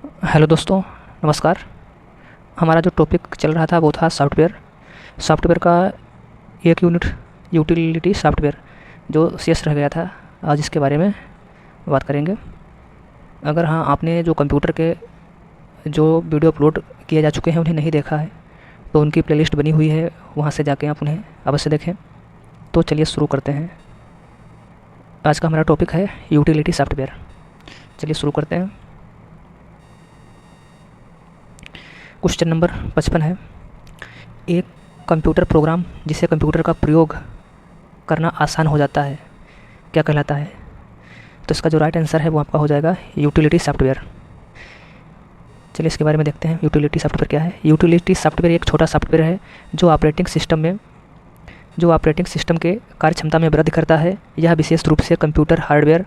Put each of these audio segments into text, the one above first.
Hello दोस्तों, नमस्कार। हमारा जो टॉपिक चल रहा था वो था सॉफ्टवेयर का एक यूनिट यूटिलिटी सॉफ्टवेयर जो शेष रह गया था। आज इसके बारे में बात करेंगे। अगर हाँ, आपने जो कंप्यूटर के जो वीडियो अपलोड किए जा चुके हैं उन्हें नहीं देखा है तो उनकी प्लेलिस्ट बनी हुई है, वहाँ से जाके आप उन्हें अवश्य देखें। तो चलिए शुरू करते हैं। आज का हमारा टॉपिक है यूटिलिटी सॉफ्टवेयर। चलिए शुरू करते हैं। क्वेश्चन नंबर 55 है, एक कंप्यूटर प्रोग्राम जिसे कंप्यूटर का प्रयोग करना आसान हो जाता है क्या कहलाता है? तो इसका जो राइट आंसर है वो आपका हो जाएगा यूटिलिटी सॉफ्टवेयर। चलिए इसके बारे में देखते हैं, यूटिलिटी सॉफ्टवेयर क्या है। यूटिलिटी सॉफ्टवेयर एक छोटा सॉफ्टवेयर है जो ऑपरेटिंग सिस्टम के कार्यक्षमता में वृद्धि करता है। यह विशेष रूप से कंप्यूटर हार्डवेयर,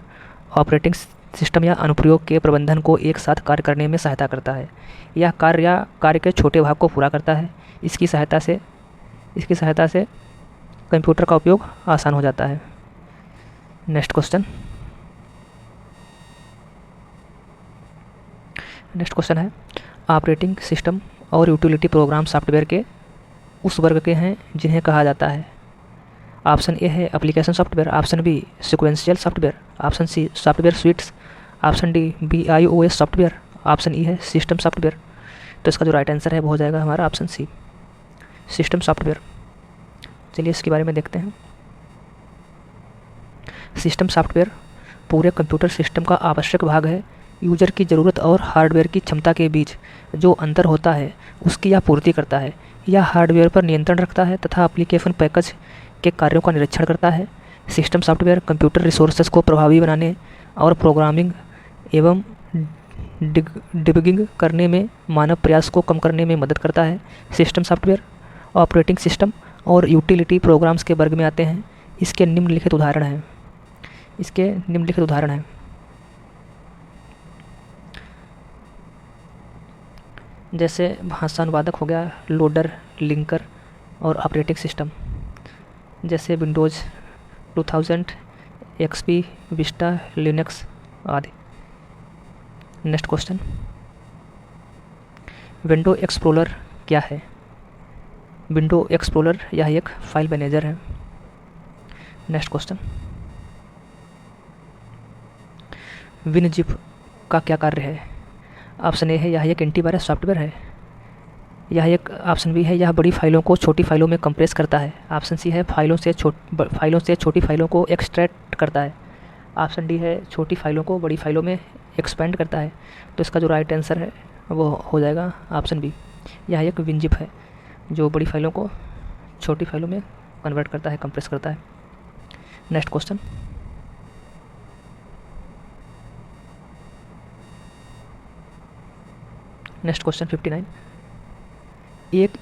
ऑपरेटिंग सिस्टम या अनुप्रयोग के प्रबंधन को एक साथ कार्य करने में सहायता करता है। यह कार्य के छोटे भाग को पूरा करता है। इसकी सहायता से कंप्यूटर का उपयोग आसान हो जाता है। नेक्स्ट क्वेश्चन है, ऑपरेटिंग सिस्टम और यूटिलिटी प्रोग्राम सॉफ्टवेयर के उस वर्ग के हैं जिन्हें कहा जाता है। ऑप्शन ए है application software, option B sequential software, option C software suites, option D BIOS software, option E है सिस्टम सॉफ्टवेयर। तो इसका जो राइट आंसर है वो हो जाएगा हमारा ऑप्शन सी, सिस्टम सॉफ्टवेयर। चलिए इसके बारे में देखते हैं। सिस्टम सॉफ्टवेयर पूरे कंप्यूटर सिस्टम का आवश्यक भाग है। यूजर की ज़रूरत और हार्डवेयर की क्षमता के बीच जो अंतर होता है उसकी यह पूर्ति करता है। यह हार्डवेयर पर नियंत्रण रखता है तथा एप्लीकेशन पैकेज के कार्यों का निरीक्षण करता है। सिस्टम सॉफ्टवेयर कंप्यूटर रिसोर्सेज को प्रभावी बनाने और प्रोग्रामिंग एवं डिबगिंग करने में मानव प्रयास को कम करने में मदद करता है। सिस्टम सॉफ्टवेयर ऑपरेटिंग सिस्टम और यूटिलिटी प्रोग्राम्स के वर्ग में आते हैं। इसके निम्नलिखित उदाहरण हैं। जैसे भाषानुवादक हो गया, लोडर, लिंकर और ऑपरेटिंग सिस्टम जैसे विंडोज़ 2000, XP, विस्टा, लिनक्स आदि। नेक्स्ट क्वेश्चन, विंडो एक्सप्लोरर क्या है? विंडो एक्सप्लोरर यह एक फाइल मैनेजर है। नेक्स्ट क्वेश्चन, विनजिप का क्या कार्य है? ऑप्शन ए है यह एक एंटीवायरस सॉफ्टवेयर है। ऑप्शन बी है यह बड़ी फाइलों को छोटी फाइलों में कंप्रेस करता है। ऑप्शन सी है फाइलों से छोटी फाइलों को एक्सट्रैक्ट करता है। ऑप्शन डी है छोटी फाइलों को बड़ी फाइलों में एक्सपेंड करता है। तो इसका जो राइट आंसर है वो हो जाएगा ऑप्शन बी, यह एक विनजिप है जो बड़ी फाइलों को छोटी फाइलों में कन्वर्ट करता है, कंप्रेस करता है। नेक्स्ट क्वेश्चन, नेक्स्ट क्वेश्चन 59, एक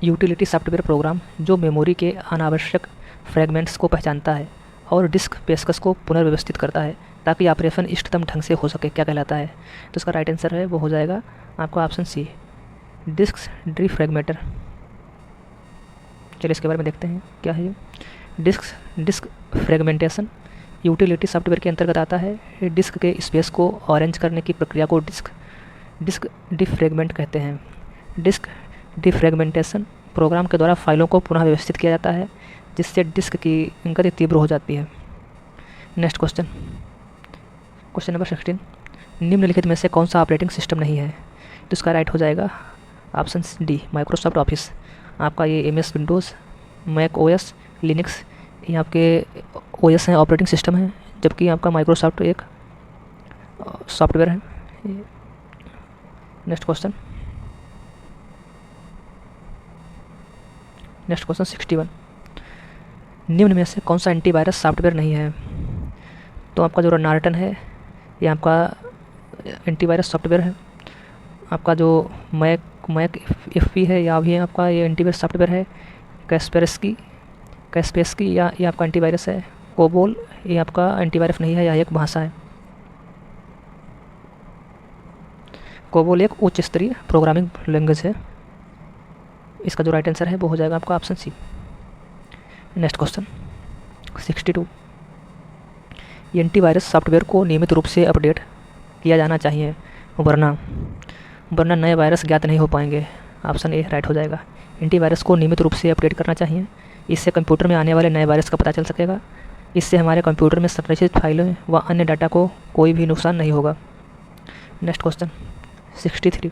यूटिलिटी सॉफ्टवेयर प्रोग्राम जो मेमोरी के अनावश्यक फ्रैगमेंट्स को पहचानता है और डिस्क पेशकश को पुनर्व्यवस्थित करता है ताकि ऑपरेशन इष्टतम ढंग से हो सके क्या कहलाता है? तो इसका राइट आंसर है वो हो जाएगा आपका ऑप्शन सी, डिस्क डिफ्रैगमेंटर। चलिए इसके बारे में देखते हैं क्या है ये। डिस्क फ्रैगमेंटेशन यूटिलिटी सॉफ्टवेयर के अंतर्गत आता है। डिस्क के स्पेस को ऑरेंज करने की प्रक्रिया को डिस्क डिफ्रैगमेंट कहते हैं। डिस्क डिफ्रैगमेंटेशन प्रोग्राम के द्वारा फाइलों को पुनः व्यवस्थित किया जाता है जिससे डिस्क की गति तीव्र हो जाती है। नेक्स्ट क्वेश्चन नंबर 16, निम्नलिखित में से कौन सा ऑपरेटिंग सिस्टम नहीं है? तो इसका राइट हो जाएगा ऑप्शन डी, माइक्रोसॉफ्ट ऑफिस। आपका ये MS Windows, Mac OS, Linux ये आपके OS हैं, ऑपरेटिंग सिस्टम है, जबकि आपका माइक्रोसॉफ्ट एक सॉफ्टवेयर है। नेक्स्ट क्वेश्चन 61, निम्न में से कौन सा एंटीवायरस सॉफ्टवेयर नहीं है? तो आपका जो नॉर्टन है ये आपका एंटीवायरस सॉफ्टवेयर है। आपका जो मैक FP है या भी आपका ये एंटीवायरस सॉफ्टवेयर है। कैस्पेस्की या ये आपका एंटीवायरस है। कोबोल ये आपका एंटीवायरस नहीं है, यह एक भाषा है। कोबोल एक उच्च स्तरीय प्रोग्रामिंग लैंग्वेज है। इसका जो राइट आंसर है वो हो जाएगा आपका option C. Next question 62, antivirus software को नियमित रूप से अपडेट किया जाना चाहिए। वरना नए वायरस ज्ञात नहीं हो पाएंगे। ऑप्शन ए राइट हो जाएगा। एंटीवायरस को नियमित रूप से अपडेट करना चाहिए, इससे कंप्यूटर में आने वाले नए वायरस का पता चल सकेगा। इससे हमारे कंप्यूटर में संरक्षित फाइलें व अन्य डाटा को कोई भी नुकसान नहीं होगा। नेक्स्ट क्वेश्चन 63,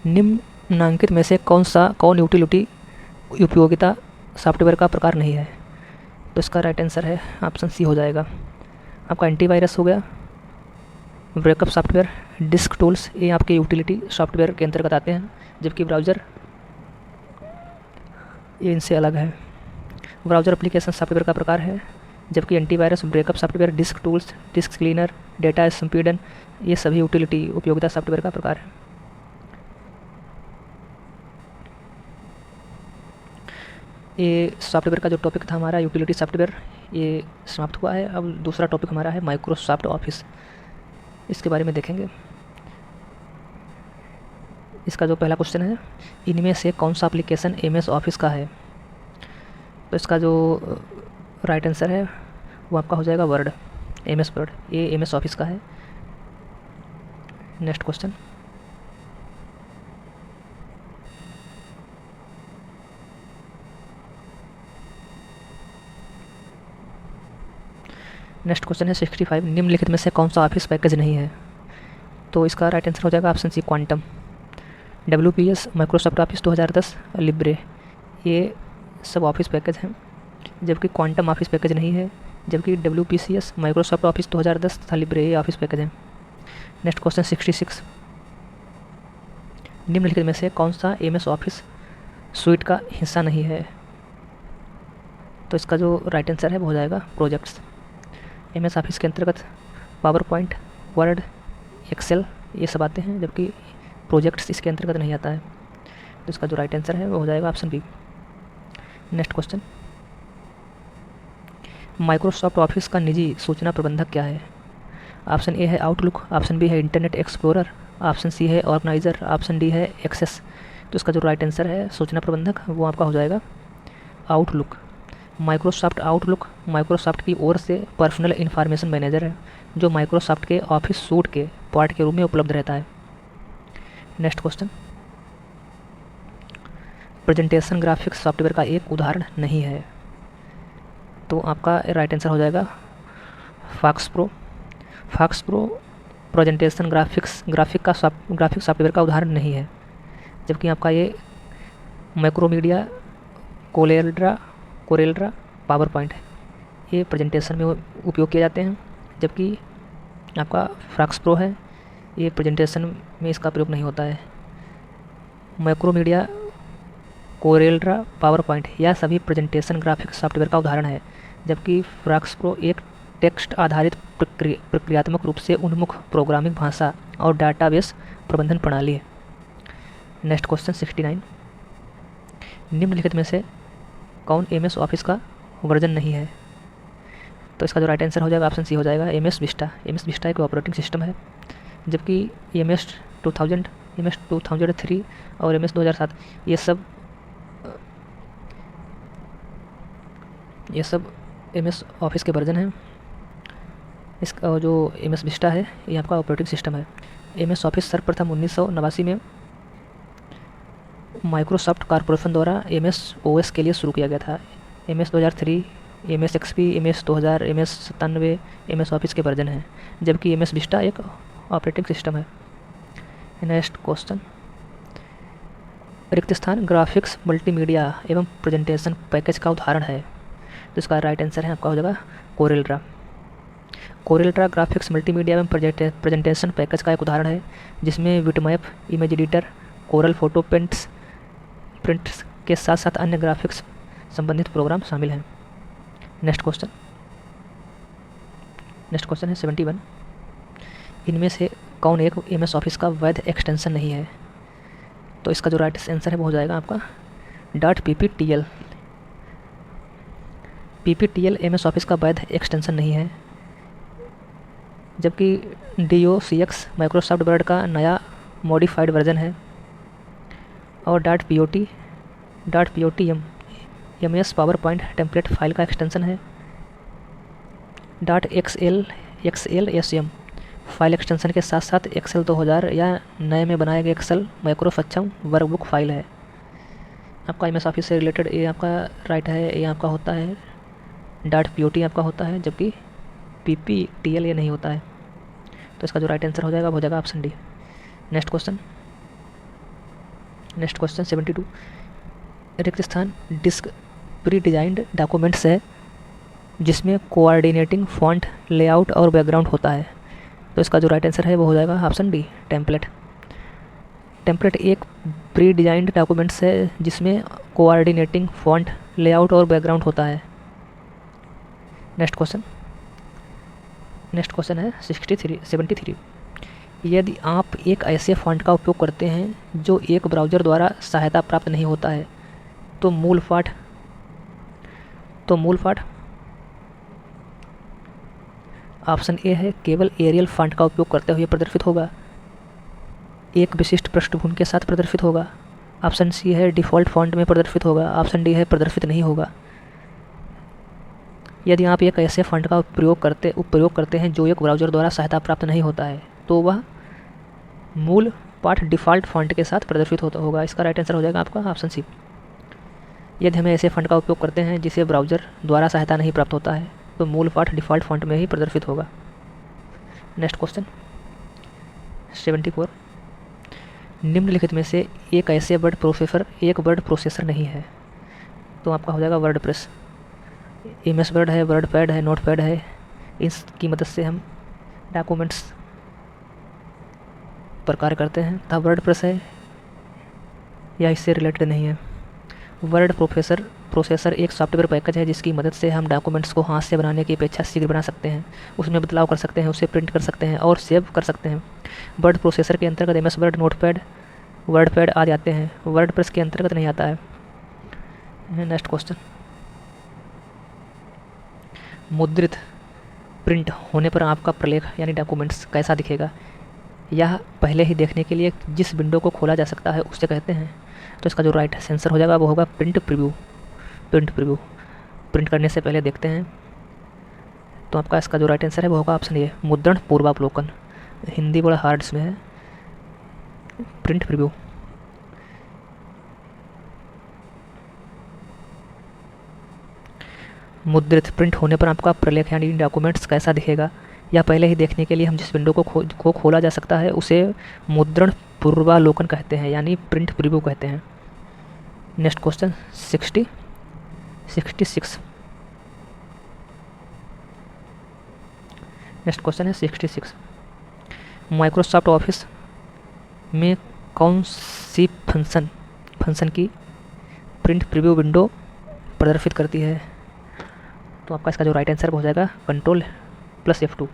निम्नांकित में से कौन यूटिलिटी उपयोगिता सॉफ्टवेयर का प्रकार नहीं है? तो इसका राइट आंसर है ऑप्शन सी हो जाएगा। आपका एंटीवायरस हो गया, बैकअप सॉफ्टवेयर, डिस्क टूल्स, ये आपके यूटिलिटी सॉफ्टवेयर के अंतर्गत आते हैं, जबकि ब्राउज़र ये इनसे अलग है। ब्राउज़र एप्लीकेशन सॉफ्टवेयर का प्रकार है, जबकि antivirus, backup software, disk tools, disk cleaner, data संपीड़न, ये सभी यूटिलिटी उपयोगिता सॉफ्टवेयर का प्रकार है। ये सॉफ्टवेयर का जो टॉपिक था हमारा यूटिलिटी सॉफ्टवेयर, ये समाप्त हुआ है। अब दूसरा टॉपिक हमारा है माइक्रोसॉफ्ट ऑफिस, इसके बारे में देखेंगे। इसका जो पहला क्वेश्चन है, इनमें से कौन सा एप्लीकेशन एमएस ऑफिस का है? तो इसका जो राइट आंसर है वो आपका हो जाएगा वर्ड, एमएस वर्ड, ये एमएस ऑफिस का है। नेक्स्ट क्वेश्चन, है 65, निम्नलिखित में से कौन सा ऑफिस पैकेज नहीं है? तो इसका राइट आंसर हो जाएगा option C quantum. WPS, Microsoft Office 2010, Libre, ये सब ऑफिस पैकेज हैं, जबकि क्वांटम ऑफिस पैकेज नहीं है, जबकि WPCS, माइक्रोसॉफ्ट ऑफिस 2010 तथा लिब्रे ये ऑफिस पैकेज हैं। नेक्स्ट क्वेश्चन 66, निम्नलिखित में से कौन सा एमएस ऑफिस सूट का हिस्सा नहीं है? तो इसका जो राइट आंसर है वो हो जाएगा प्रोजेक्ट्स। एमएस ऑफिस के अंतर्गत पावर पॉइंट, वर्ड, एक्सेल ये सब आते हैं, जबकि प्रोजेक्ट्स इसके अंतर्गत नहीं आता है। तो इसका जो राइट आंसर है वो हो जाएगा option B. Next question, Microsoft Office का निजी सूचना प्रबंधक क्या है? ऑप्शन ए है आउटलुक, ऑप्शन बी है इंटरनेट एक्सप्लोरर, ऑप्शन सी है ऑर्गेनाइजर, ऑप्शन डी है एक्सेस। तो इसका जो राइट आंसर है सूचना प्रबंधक वो आपका हो जाएगा आउटलुक। माइक्रोसॉफ्ट आउटलुक माइक्रोसॉफ्ट की ओर से पर्सनल इंफॉर्मेशन मैनेजर है, जो माइक्रोसॉफ्ट के ऑफिस सूट के पार्ट के रूप में उपलब्ध रहता है। Next question, presentation graphics software का एक उदाहरण नहीं है? तो आपका राइट आंसर हो जाएगा FoxPro. FoxPro presentation graphic software का उदाहरण नहीं है, जबकि आपका ये मैक्रोमीडिया, कोरेल्ड्रा, पावर पॉइंट है, ये प्रेजेंटेशन में उपयोग किए जाते हैं, जबकि आपका फॉक्स प्रो है ये प्रेजेंटेशन में इसका प्रयोग नहीं होता है। मैक्रोमीडिया, कोरेल्ड्रा, पावर पॉइंट यह सभी प्रेजेंटेशन ग्राफिक्स सॉफ्टवेयर का उदाहरण है, जबकि फॉक्स प्रो एक टेक्स्ट आधारित प्रक्रियात्मक रूप से उन्मुख प्रोग्रामिंग भाषा और डाटाबेस प्रबंधन प्रणाली है। नेक्स्ट क्वेश्चन 69, निम्नलिखित में से कौन एमएस ऑफिस का वर्जन नहीं है? तो इसका जो राइट आंसर हो जाएगा ऑप्शन सी हो जाएगा एमएस विस्टा। एमएस विस्टा एक ऑपरेटिंग सिस्टम है, जबकि एमएस 2000, एमएस 2003 और एमएस 2007 ये सब एमएस ऑफिस के वर्जन हैं। इसका जो एमएस विस्टा है ये आपका ऑपरेटिंग सिस्टम है। एमएस ऑफिस सर्वप्रथम 1989 में माइक्रोसॉफ्ट कॉर्पोरेशन द्वारा एमएस ओएस के लिए शुरू किया गया था। MS 2003, MS XP, MS 2000, MS 97 MS office के वर्जन हैं, जबकि एमएस विस्टा एक ऑपरेटिंग सिस्टम है। नेक्स्ट क्वेश्चन, रिक्त स्थान ग्राफिक्स, मल्टीमीडिया एवं प्रेजेंटेशन पैकेज का उदाहरण है? तो इसका राइट आंसर है आपका हो जाएगा कोरेल्ड्रा। कोरेल्ड्रा ग्राफिक्स, मल्टीमीडिया एवं प्रेजेंटेशन पैकेज का एक उदाहरण है, जिसमें bitmap, image editor, Corel photo prints के साथ साथ अन्य ग्राफिक्स संबंधित प्रोग्राम शामिल हैं। नेक्स्ट क्वेश्चन है 71, इनमें से कौन एक एमएस ऑफिस का वैध एक्सटेंशन नहीं है? तो इसका जो राइट आंसर है वो हो जाएगा आपका .pptl एमएस ऑफिस का वैध एक्सटेंशन नहीं है, जबकि DOCX माइक्रोसॉफ्ट वर्ड का नया मॉडिफाइड वर्जन है, और .potm MS power point template file का एक्सटेंशन है। .xlsm फाइल एक्सटेंशन के साथ साथ एक्सेल 2000 या नए में बनाए गए एक्सेल माइक्रो सक्षम वर्कबुक फाइल है। आपका एम एस ऑफिस से रिलेटेड ये आपका राइट है, ये आपका होता है .pot आपका होता है, जबकि PPTL ये नहीं होता है। तो इसका जो राइट आंसर हो जाएगा वो हो जाएगा ऑप्शन डी। Next question 72। रिक्त स्थान डिस्क प्री डिजाइंड डॉक्यूमेंट्स है जिसमें कोऑर्डिनेटिंग फॉन्ट, लेआउट और बैकग्राउंड होता है। तो इसका जो राइट आंसर है वो हो जाएगा ऑप्शन डी, टेम्पलेट। टेम्पलेट एक प्री डिजाइंड डॉक्यूमेंट्स है जिसमें कोऑर्डिनेटिंग फॉन्ट, लेआउट और बैकग्राउंड होता है। नेक्स्ट क्वेश्चन है 73। यदि आप एक ऐसे फॉन्ट का उपयोग करते हैं जो एक ब्राउज़र द्वारा सहायता प्राप्त नहीं होता है तो मूल पाठ ऑप्शन ए है केवल एरियल फॉन्ट का उपयोग करते हुए प्रदर्शित होगा, एक विशिष्ट पृष्ठभूमि के साथ प्रदर्शित होगा। ऑप्शन सी है डिफ़ॉल्ट फॉन्ट में प्रदर्शित होगा। ऑप्शन डी है प्रदर्शित नहीं होगा। यदि आप एक ऐसे फॉन्ट का उपयोग करते हैं जो एक ब्राउज़र द्वारा सहायता प्राप्त नहीं होता है तो वह मूल पाठ डिफ़ॉल्ट फॉन्ट के साथ प्रदर्शित होगा। इसका राइट आंसर हो जाएगा आपका ऑप्शन सी। यदि हम ऐसे फॉन्ट का उपयोग करते हैं जिसे ब्राउज़र द्वारा सहायता नहीं प्राप्त होता है तो मूल पाठ डिफ़ॉल्ट फॉन्ट में ही प्रदर्शित होगा। Next question 74। निम्नलिखित में से एक ऐसे वर्ड प्रोसेसर नहीं है। तो आपका हो जाएगा वर्डप्रेस। MS वर्ड है, वर्डपैड है, नोटपैड है, इसकी मदद से हम डॉक्यूमेंट्स पर कार्य करते हैं। तथा वर्डप्रेस है या इससे रिलेटेड नहीं है। वर्ड प्रोसेसर एक सॉफ्टवेयर पैकेज है जिसकी मदद से हम डॉक्यूमेंट्स को हाथ से बनाने की अपेक्षा शीघ्र बना सकते हैं, उसमें बदलाव कर सकते हैं, उसे प्रिंट कर सकते हैं और सेव कर सकते हैं। वर्ड प्रोसेसर के अंतर्गत MS वर्ड, नोटपैड, वर्डपैड आ जाते हैं, वर्डप्रेस के अंतर्गत नहीं आता है। Next question. मुद्रित प्रिंट होने पर आपका प्रलेख यानी डॉक्यूमेंट्स कैसा दिखेगा? यह पहले ही देखने के लिए जिस विंडो को खोला जा सकता है उसे कहते हैं। तो इसका जो राइट आंसर हो जाएगा वो होगा प्रिंट प्रीव्यू। प्रिंट करने से पहले देखते हैं। तो आपका इसका जो राइट आंसर है वो होगा ऑप्शन ए, मुद्रण पूर्वावलोकन। हिंदी बड़ा हार्ड इसमें है, प्रिंट प्रीव्यू। मुद्रित प्रिंट होने पर आपका प्रलेख यानी डॉक्यूमेंट्स कैसा दिखेगा? या पहले ही देखने के लिए हम जिस विंडो को खोला जा सकता है उसे मुद्रण पूर्वावलोकन कहते हैं, यानी प्रिंट प्रीव्यू कहते हैं। Next question 66। नेक्स्ट क्वेश्चन है 66। माइक्रोसॉफ्ट ऑफिस में कौन सी फंक्शन की प्रिंट प्रीव्यू विंडो प्रदर्शित करती है? तो आपका इसका जो राइट आंसर हो जाएगा Ctrl+F2।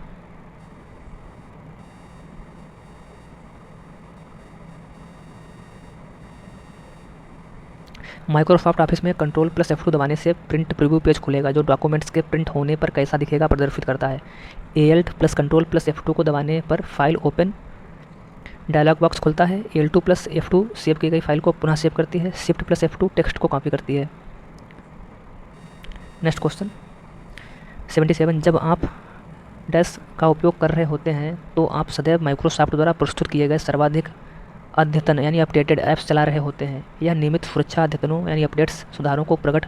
माइक्रोसॉफ्ट ऑफिस में Ctrl+F2 दबाने से प्रिंट प्रीव्यू पेज खुलेगा जो डॉक्यूमेंट्स के प्रिंट होने पर कैसा दिखेगा प्रदर्शित करता है। Alt+Ctrl+F2 को दबाने पर फाइल ओपन डायलॉग बॉक्स खुलता है। L2+F2 सेव की गई फाइल को पुनः सेव करती है। Shift+F2 टेक्स्ट को कॉपी करती है। Next question 77। जब आप डैश का उपयोग कर रहे होते हैं तो आप सदैव माइक्रोसॉफ्ट द्वारा प्रस्तुत किए गए सर्वाधिक अद्यतन यानी अपडेटेड ऐप्स चला रहे होते हैं। यह नियमित सुरक्षा अद्यतनों यानी अपडेट्स सुधारों को प्रकट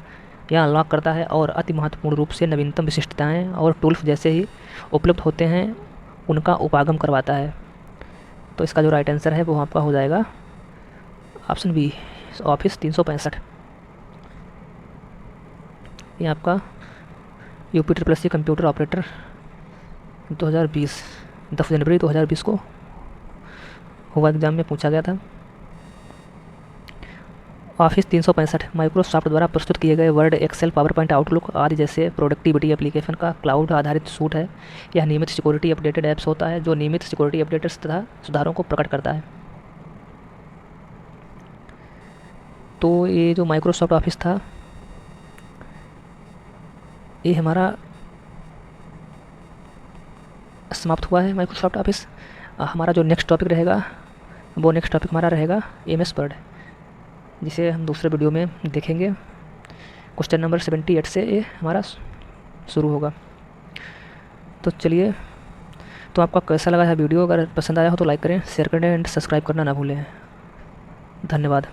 या अनलॉक करता है और अति महत्वपूर्ण रूप से नवीनतम विशिष्टताएं और टूल्स जैसे ही उपलब्ध होते हैं उनका उपागम करवाता है। तो इसका जो राइट आंसर है वो आपका हो जाएगा ऑप्शन बी, ऑफिस 365। ये आपका UP++ कंप्यूटर ऑपरेटर 2020 10 जनवरी 2020 को हुआ एग्जाम में पूछा गया था। ऑफिस 365 माइक्रोसॉफ्ट द्वारा प्रस्तुत किए गए वर्ड, एक्सेल, पावरपॉइंट, आउटलुक आदि जैसे प्रोडक्टिविटी एप्लीकेशन का क्लाउड आधारित सूट है। यह नियमित सिक्योरिटी अपडेटेड ऐप्स होता है जो नियमित सिक्योरिटी अपडेट्स तथा सुधारों को प्रकट करता है। तो ये जो माइक्रोसॉफ्ट ऑफिस था ये हमारा समाप्त हुआ है। माइक्रोसॉफ्ट ऑफिस हमारा जो नेक्स्ट टॉपिक रहेगा वो नेक्स्ट टॉपिक हमारा रहेगा MS वर्ड, जिसे हम दूसरे वीडियो में देखेंगे। क्वेश्चन नंबर 78 से ये हमारा शुरू होगा। तो चलिए तो आपका कैसा लगा है वीडियो? अगर पसंद आया हो तो लाइक करें, शेयर करें एंड सब्सक्राइब करना ना भूलें। धन्यवाद।